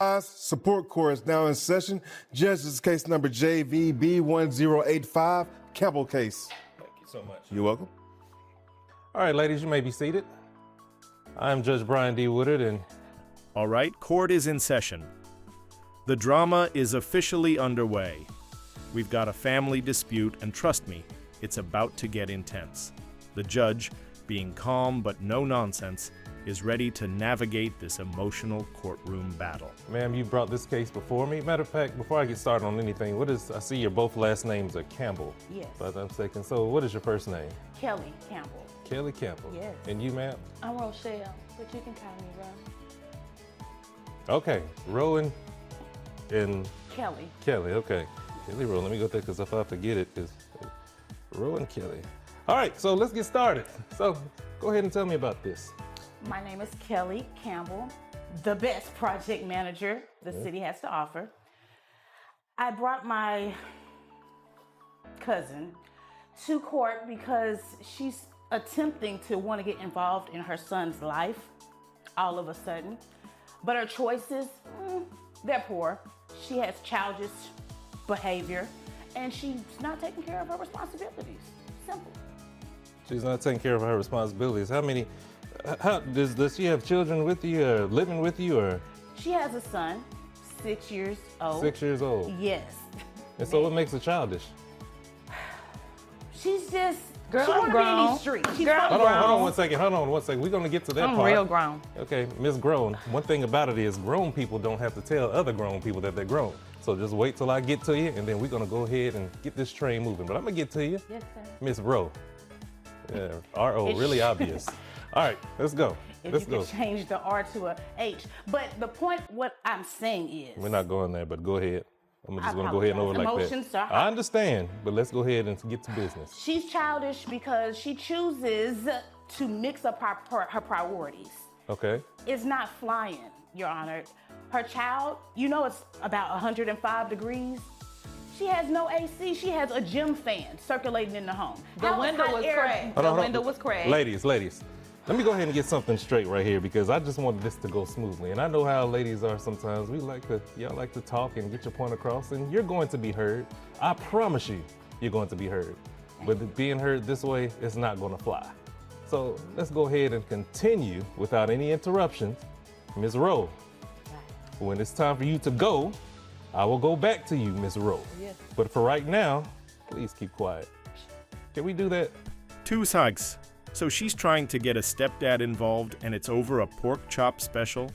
Support Court is now in session. Judge's case number JVB1085, Campbell case. Thank you so much. You're welcome. All right, ladies, you may be seated. I'm Judge Brian D. Woodard, and All right, court is in session. The drama is officially underway. We've got a family dispute, and trust me, it's about to get intense. The judge, being calm but no nonsense, is ready to navigate this emotional courtroom battle. ma'am, you brought this case before me. Matter of fact, before I get started on anything, I see your both last names are Campbell. Yes. If I'm not mistaken. So what is your first name? Kelly Campbell. Kelly Campbell. Yes. And you, ma'am? I'm Rochelle, but you can call me Ro. Okay, Rowan and Kelly. Kelly, okay. Kelly Rowan, let me go there because if I forget it, it's Rowan Kelly. All right, so let's get started. So go ahead and tell me about this. My name is Kelly Campbell, the best project manager the city has to offer. I brought my cousin to court because she's attempting to want to get involved in her son's life all of a sudden. But her choices, they're poor. She has childish behavior and she's not taking care of her responsibilities. Simple. She's not taking care of her responsibilities. Does she have children with you or living with you or? She has a son, 6 years old. 6 years old. Yes. And so what makes her childish? She's just, Girl, she I'm wanna be in grown. these streets. She's Girl, fucking Hold on grown. one second. We're gonna get to that I'm part. real grown. Okay, Miss Grown, one thing about it is grown people don't have to tell other grown people that they're grown. So just wait till I get to you and then we're gonna go ahead and get this train moving. But I'm gonna get to you. Yes, sir. Miss Rowe. Yeah, R-O, really obvious. All right, let's go. If Let's you go. could change the R to a H. But the point, what I'm saying is, We're not going there, but go ahead. I'm just I gonna go ahead and over apologize. like Emotions that. are I hot. understand, but let's go ahead and get to business. she's childish because she chooses to mix up her priorities. Okay. It's not flying, Your Honor. Her child, it's about 105 degrees. She has no AC. She has a gym fan circulating in the home. The How window hot was air- cracked. Hold on, The hold on. window was cracked. Ladies, let me go ahead and get something straight right here because I just wanted this to go smoothly. And I know how ladies are sometimes. Y'all like to talk and get your point across, and you're going to be heard. I promise you're going to be heard. But being heard this way, it's not going to fly. So let's go ahead and continue without any interruptions. Ms. Rowe, when it's time for you to go, I will go back to you, Ms. Rowe. Yes. But for right now, please keep quiet. Can we do that? Two sides. So she's trying to get a stepdad involved and it's over a pork chop special?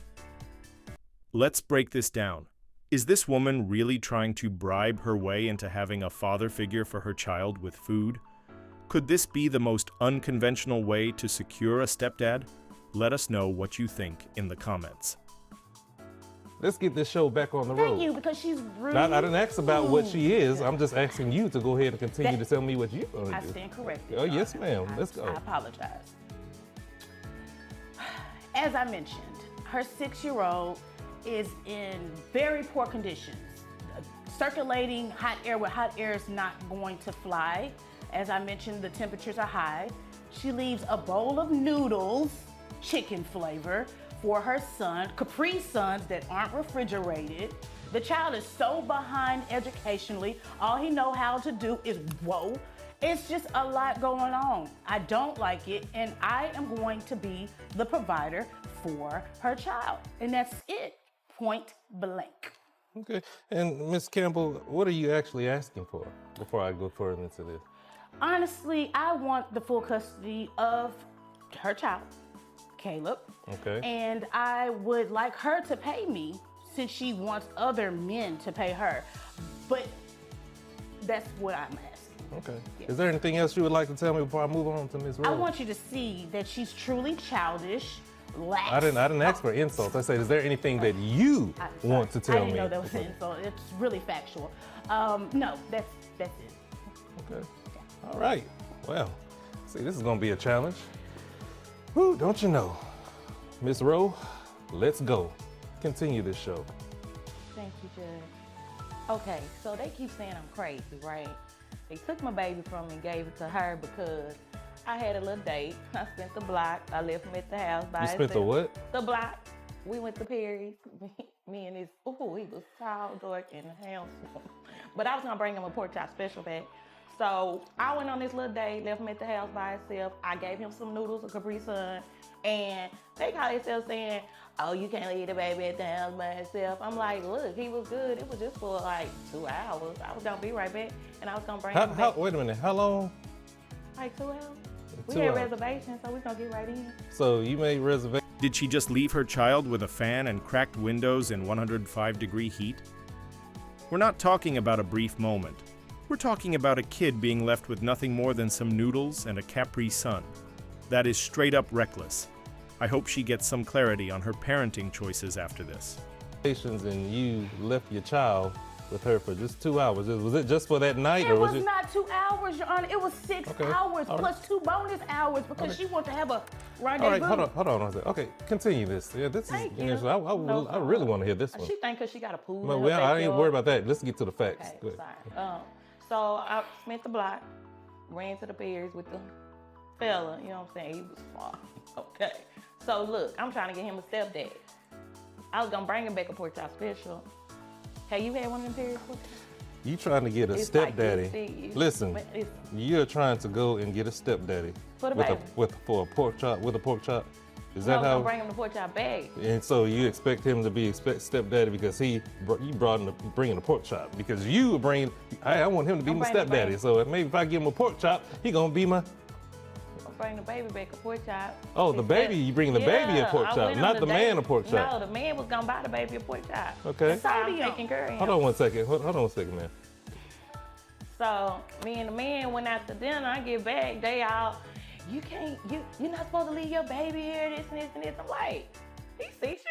Let's break this down. Is this woman really trying to bribe her way into having a father figure for her child with food? Could this be the most unconventional way to secure a stepdad? Let us know what you think in the comments. Let's get this show back on the road. Thank you, because she's rude. I didn't ask about what she is. I'm just asking you to go ahead and continue to tell me what you're going I to do. stand corrected. Oh, Your yes, Honor. ma'am. Let's go. I apologize. As I mentioned, her 6-year-old is in very poor conditions. Circulating hot air with hot air is not going to fly. As I mentioned, the temperatures are high. She leaves a bowl of noodles, chicken flavor, for her son, Capri Suns that aren't refrigerated. The child is so behind educationally. All he know how to do is whoa. It's just a lot going on. I don't like it, and I am going to be the provider for her child. And that's it, point blank. Okay. And Ms. Campbell, what are you actually asking for before I go further into this? Honestly, I want the full custody of her child, Caleb. Okay. And I would like her to pay me since she wants other men to pay her. But that's what I'm asking. Okay. Yes. Is there anything else you would like to tell me before I move on to Ms. I Rose? want you to see that she's truly childish, lax. I didn't ask for insults. I said, is there anything that you want to tell me? I didn't know that was an insult. It's really factual. No, that's it. Okay. All right. Well, see, this is going to be a challenge. Whew, don't you know? Miss Rowe, let's go. Continue this show. Thank you, Judge. Okay, so they keep saying I'm crazy, right? They took my baby from me and gave it to her because I had a little date. I spent the block. I left him at the house by You spent the himself. what? The block. We went to Perry's. Me and this, he was tall, dark, and handsome. But I was gonna bring him a pork chop special back. So I went on this little date, left him at the house by himself. I gave him some noodles, a Capri Sun, and they call themselves saying, oh, you can't leave the baby at the house by himself. I'm like, look, he was good. It was just for like 2 hours. I was gonna be right back, and I was gonna bring him back. Wait a minute, how long? Like 2 hours. We 2 had hours. reservations, so we're gonna get right in. So you made reservations. Did she just leave her child with a fan and cracked windows in 105-degree heat? We're not talking about a brief moment. We're talking about a kid being left with nothing more than some noodles and a Capri Sun. That is straight up reckless. I hope she gets some clarity on her parenting choices after this. And you left your child with her for just 2 hours. Was it just for that night, It or was was it? not 2 hours, Your Honor. It was 6 hours All right. plus 2 bonus hours because she wanted to have a rendezvous. All right, hold on. Okay, continue this. Yeah, this Thank is you. interesting. I really want to hear this one. She think because she got a pool. Well, in her I ain't backyard. worried about that. Let's get to the facts. Okay, Go ahead. sorry. So I spent the block, ran to the Perry's with the fella, you know what I'm saying? He was far. Okay. So look, I'm trying to get him a stepdad. I was gonna bring him back a pork chop special. Have you had one of them Perry's pork chops? You trying to get a It's stepdaddy? like this big. Listen, It's- you're trying to go and get a stepdaddy For the with baby. for a pork chop with a pork chop. Is I that was how? gonna bring him the pork chop bag. And so you expect him to be stepdaddy because you brought him bringing a pork chop because you were bringing. I want him to be I'm my bringing the stepdaddy. baby. So maybe if I give him a pork chop, he gonna be my. I'll bring the baby back a pork chop. Oh, the baby, you bring the baby a pork I chop, went on not the the man date. a pork chop. No, the man was gonna buy the baby a pork chop. Okay. That's how I'm Sodium. taking care of him. Hold on 1 second. Hold on 1 second, man. So me and the man went out to dinner. I get back, they all, you're not supposed to leave your baby here, this and this and this. I'm like, he's 6 years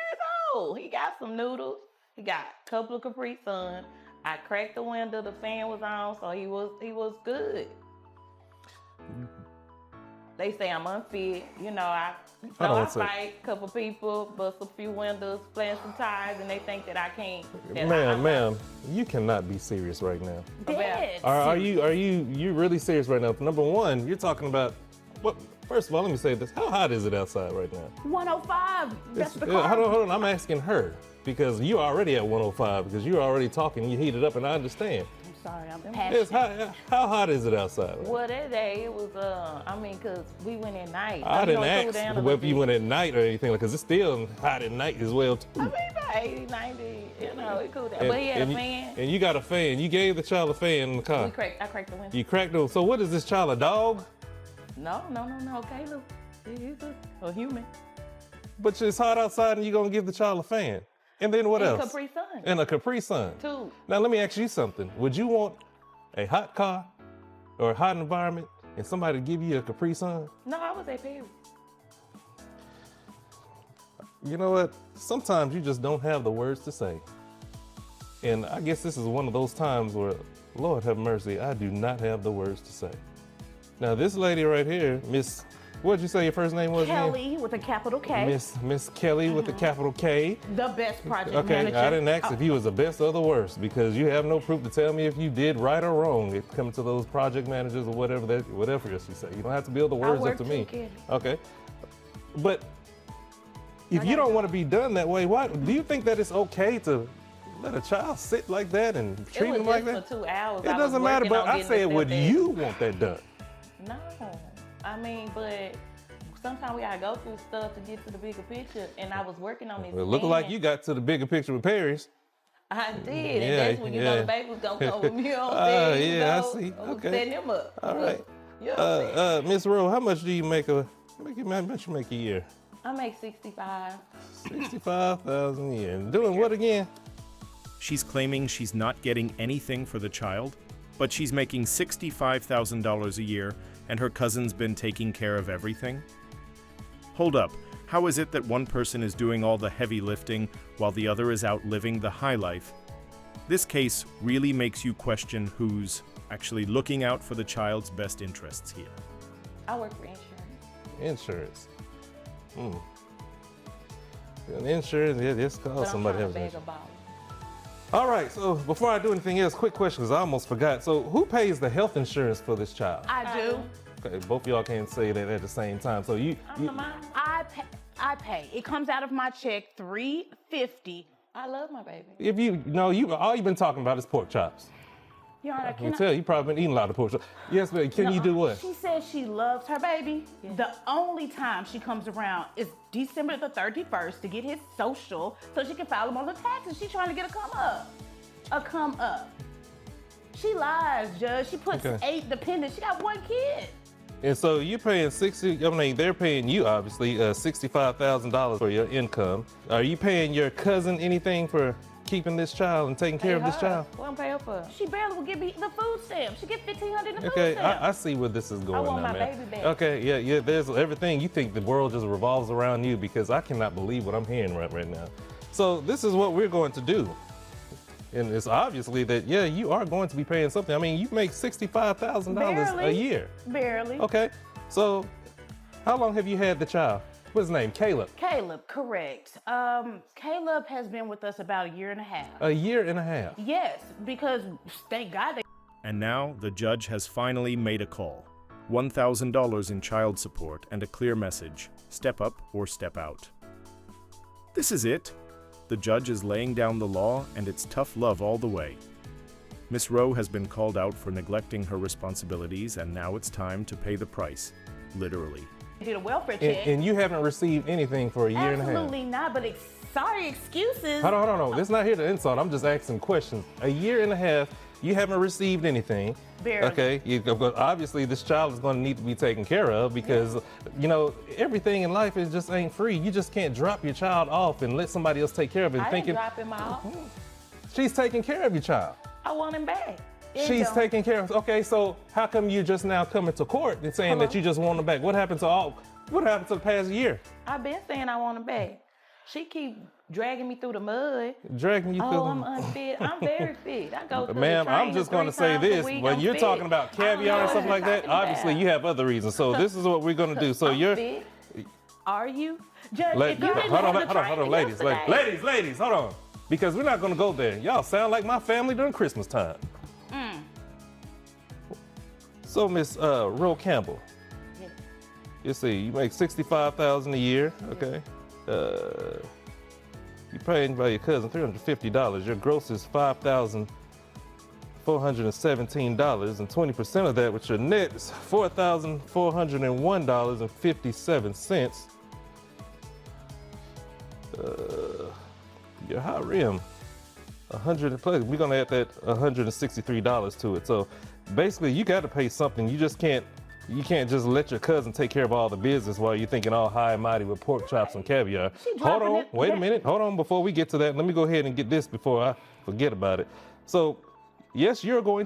old. He got some noodles. He got a couple of Capri Sun. I cracked the window, the fan was on, so he was good. They say I'm unfit. You know, I fight a couple people, bust a few windows, plant some tires, and they think that I can't. Ma'am, you cannot be serious right now. Dead. Are you really serious right now? Number one, you're talking about. Well, first of all, let me say this: how hot is it outside right now? 105. That's the Hold car. on. I'm asking her because you're already at 105 because you're already talking. You heated up, and I understand. I'm sorry, I'm Yes, passionate. how hot is it outside? Well, that day it was, cause we went at night. I So, didn't it cooled ask down a whether little you bit. went at night or anything, because it's still hot at night as well too. I mean, about 80, 90, it cooled down. But he had a fan. And you got a fan. You gave the child a fan in the car. I cracked the window. You cracked it. So what is this child, a dog? No, Caleb. He's a human. But it's hot outside and you're going to give the child a fan. And then what And else? Capri Sun. And a Capri Sun. Two. Now let me ask you something. Would you want a hot car or a hot environment and somebody to give you a Capri Sun? No, I was at Perry. You know what? Sometimes you just don't have the words to say. And I guess this is one of those times where, Lord have mercy, I do not have the words to say. Now this lady right here, Miss, what'd you say your first name was again? Kelly with a capital K. Miss Kelly with the capital K. The best project Okay, manager. I didn't ask if you was the best or the worst because you have no proof to tell me if you did right or wrong. It comes to those project managers or whatever else you say. You don't have to build the words up work to too, me. kid. Okay, but if you don't want to be done that way, why do you think that it's okay to let a child sit like that and treat It was him like just that? for 2 hours. It doesn't matter, but I said, would you? you want that done? No. I mean, but sometimes we gotta go through stuff to get to the bigger picture, and I was working on this. It looked like you got to the bigger picture with Paris. I did, Yeah, and that's when you know yeah. the baby was gonna come with me. You know what I'm saying? Yeah, I You know, see. I was Okay. setting him up. All right. You know what I'm saying? Miss Rowe, how much do you make how much you make a year? I make 65. 65,000 a year. And doing what again? She's claiming she's not getting anything for the child, but she's making $65,000 a year and her cousin's been taking care of everything? Hold up, how is it that one person is doing all the heavy lifting while the other is out living the high life? This case really makes you question who's actually looking out for the child's best interests here. I work for insurance. Insurance. Insurance, yeah, just call But I'm somebody trying else. to bag a ball. All right, so before I do anything else, quick question, because I almost forgot. So who pays the health insurance for this child? I do. Okay, both of y'all can't say that at the same time. So I'm the mom. I pay. It comes out of my check, $350 I love my baby. If you know, all you've been talking about is pork chops. Your Honor, I can tell you probably been eating a lot of pork chops. Yes, but can you do what? She says she loves her baby. Yeah. The only time she comes around is December the 31st to get his social so she can file him on the taxes. She's trying to get a come up. A come up. She lies, Judge. She puts 8 dependents. She got 1 kid. And so you're paying they're paying you obviously $65,000 for your income. Are you paying your cousin anything for keeping this child and taking care of this child? What I'm paying for? She barely will give me the food stamp. She get $1,500 in the food Okay, stamp. I see where this is going want now, my man. baby back. Okay, yeah, there's everything. You think the world just revolves around you because I cannot believe what I'm hearing right now. So this is what we're going to do. And it's obviously that, yeah, you are going to be paying something. I mean, you make $65,000 a year. Barely. Okay, so how long have you had the child? What's his name? Caleb. Caleb, correct. Caleb has been with us about 1.5 years. A year and a half. Yes, because thank God they And now the judge has finally made a call. $1,000 in child support and a clear message: step up or step out. This is it. The judge is laying down the law, and it's tough love all the way. Miss Rowe has been called out for neglecting her responsibilities, and now it's time to pay the price, literally. did a welfare check. And you haven't received anything for a year and a half. Absolutely not, but sorry, excuses. Hold on. This is not here to insult. I'm just asking questions. A year and a half, you haven't received anything. Barely. Okay, obviously this child is going to need to be taken care of because, you know, everything in life just ain't free. You just can't drop your child off and let somebody else take care of it. I didn't drop him off. She's taking care of your child. I want him back. She's taking care of. Okay, so how come you just now coming to court and saying that you just want him back? What happened to the past year? I've been saying I want him back. She keep dragging me through the mud. Dragging you through. Oh, I'm unfit. I'm very fit. I go through Ma'am, the I'm training just going to 3 say times a this. week. When I'm you're fit. talking about caviar and stuff like that, obviously you have other reasons. So this is what we're going to do. So I'm you're. fit. Are you? Judge, if you didn't Hold have the on, training ladies, yesterday- ladies, hold on. Because we're not going to go there. Y'all sound like my family during Christmas time. So, Miss Roe Campbell, you see, you make $65,000 a year, okay? You're paying by your cousin $350. Your gross is $5,417, and 20% of that, which your net is $4,401.57. Your high rim, 100 plus. We're gonna add that $163 to it. So basically, you got to pay something. You just can't. You can't just let your cousin take care of all the business while you're thinking all high and mighty with pork chops and caviar. Hold on, wait a minute. Hold on, before we get to that, let me go ahead and get this before I forget about it. So, yes, you're going to